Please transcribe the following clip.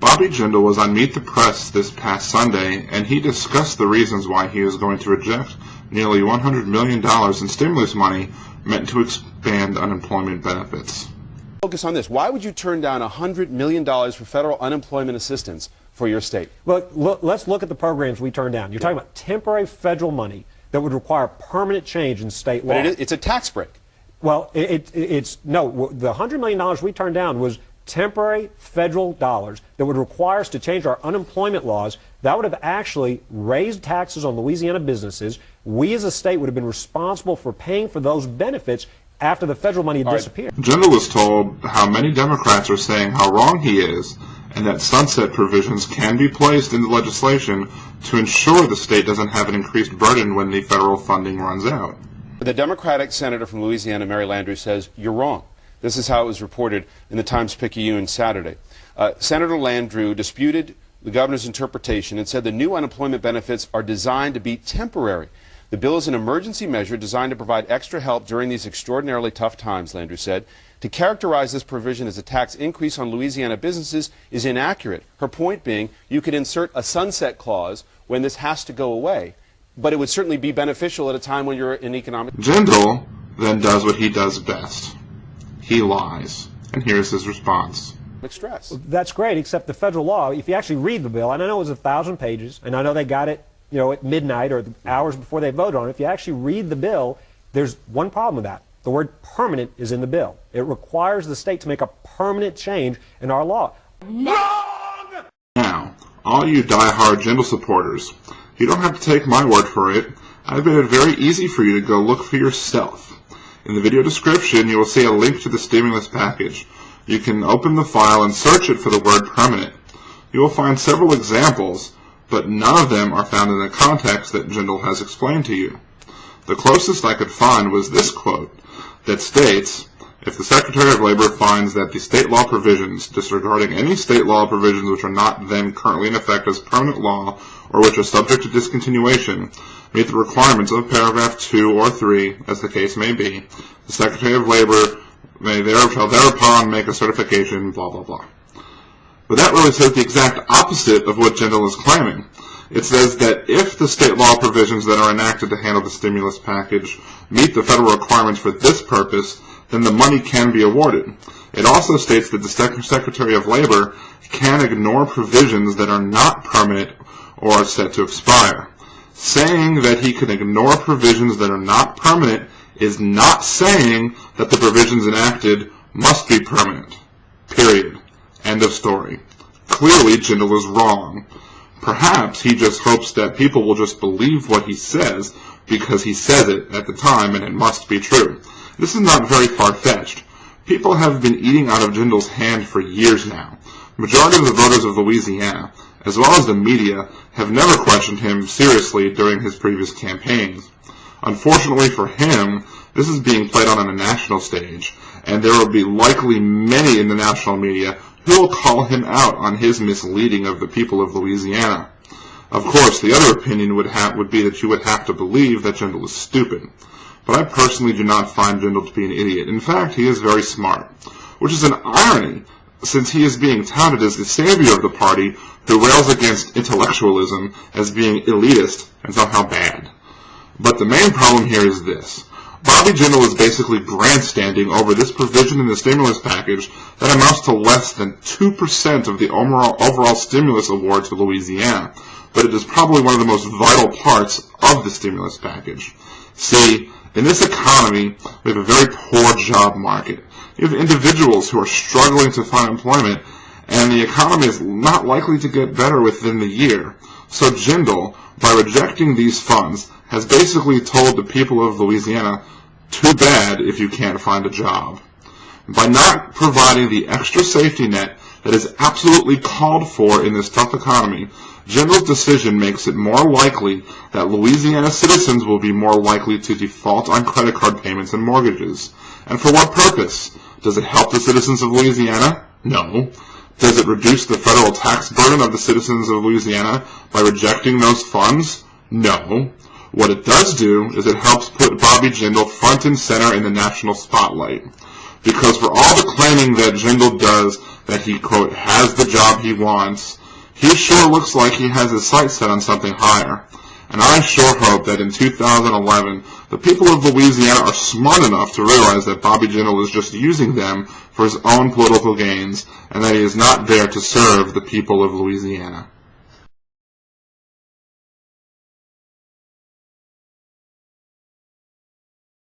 Bobby Jindal was on Meet the Press this past Sunday, and he discussed the reasons why he is going to reject nearly $100 million in stimulus money meant to expand unemployment benefits. Focus on this. Why would you turn down $100 million for federal unemployment assistance for your state? Look, let's look at the programs we turned down. You're talking about temporary federal money that would require permanent change in state law. But it's a tax break. Well, no, the $100 million we turned down was temporary federal dollars that would require us to change our unemployment laws. That would have actually raised taxes on Louisiana businesses. We as a state would have been responsible for paying for those benefits after the federal money had disappeared. Jindal was told how many Democrats are saying how wrong he is, and that sunset provisions can be placed in the legislation to ensure the state doesn't have an increased burden when the federal funding runs out. The Democratic senator from Louisiana, Mary Landrieu, says you're wrong. This is how it was reported in the Times-Picayune Saturday. Senator Landrieu disputed the governor's interpretation and said the new unemployment benefits are designed to be temporary. The bill is an emergency measure designed to provide extra help during these extraordinarily tough times, Landrieu said. To characterize this provision as a tax increase on Louisiana businesses is inaccurate. Her point being, you could insert a sunset clause when this has to go away, but it would certainly be beneficial at a time when you're in economic... Jindal then does what he does best. He lies. And here's his response. Stress. That's great, except the federal law, if you actually read the bill, and I know it was 1,000 pages, and I know they got it, at midnight or hours before they voted on it. If you actually read the bill, there's one problem with that. The word permanent is in the bill. It requires the state to make a permanent change in our law. Wrong! Now, all you die-hard Jindal supporters, you don't have to take my word for it. I've made it very easy for you to go look for yourself. In the video description, you will see a link to the stimulus package. You can open the file and search it for the word permanent. You will find several examples, but none of them are found in the context that Jindal has explained to you. The closest I could find was this quote that states, if the Secretary of Labor finds that the state law provisions disregarding any state law provisions which are not then currently in effect as permanent law or which are subject to discontinuation meet the requirements of paragraph 2 or 3, as the case may be, the Secretary of Labor shall thereupon make a certification, blah, blah, blah. But that really says the exact opposite of what Jindal is claiming. It says that if the state law provisions that are enacted to handle the stimulus package meet the federal requirements for this purpose, then the money can be awarded. It also states that the Secretary of Labor can ignore provisions that are not permanent or are set to expire. Saying that he can ignore provisions that are not permanent is not saying that the provisions enacted must be permanent. Period. End of story. Clearly, Jindal is wrong. Perhaps he just hopes that people will just believe what he says because he says it at the time and it must be true. This is not very far-fetched. People have been eating out of Jindal's hand for years now. The majority of the voters of Louisiana, as well as the media, have never questioned him seriously during his previous campaigns. Unfortunately for him, this is being played on a national stage, and there will be likely many in the national media who will call him out on his misleading of the people of Louisiana. Of course, the other opinion would be that you would have to believe that Jindal is stupid. But I personally do not find Jindal to be an idiot. In fact, he is very smart, which is an irony, since he is being touted as the savior of the party who rails against intellectualism as being elitist and somehow bad. But the main problem here is this. Bobby Jindal is basically grandstanding over this provision in the stimulus package that amounts to less than 2% of the overall stimulus award to Louisiana, but it is probably one of the most vital parts of the stimulus package. See, in this economy, we have a very poor job market. You have individuals who are struggling to find employment, and the economy is not likely to get better within the year. So Jindal, by rejecting these funds, has basically told the people of Louisiana, too bad if you can't find a job. By not providing the extra safety net that is absolutely called for in this tough economy, Jindal's decision makes it more likely that Louisiana citizens will be more likely to default on credit card payments and mortgages. And for what purpose? Does it help the citizens of Louisiana? No. Does it reduce the federal tax burden of the citizens of Louisiana by rejecting those funds? No. What it does do is it helps put Bobby Jindal front and center in the national spotlight. Because for all the claiming that Jindal does that he, quote, has the job he wants, he sure looks like he has his sights set on something higher. And I sure hope that in 2011, the people of Louisiana are smart enough to realize that Bobby Jindal is just using them for his own political gains, and that he is not there to serve the people of Louisiana.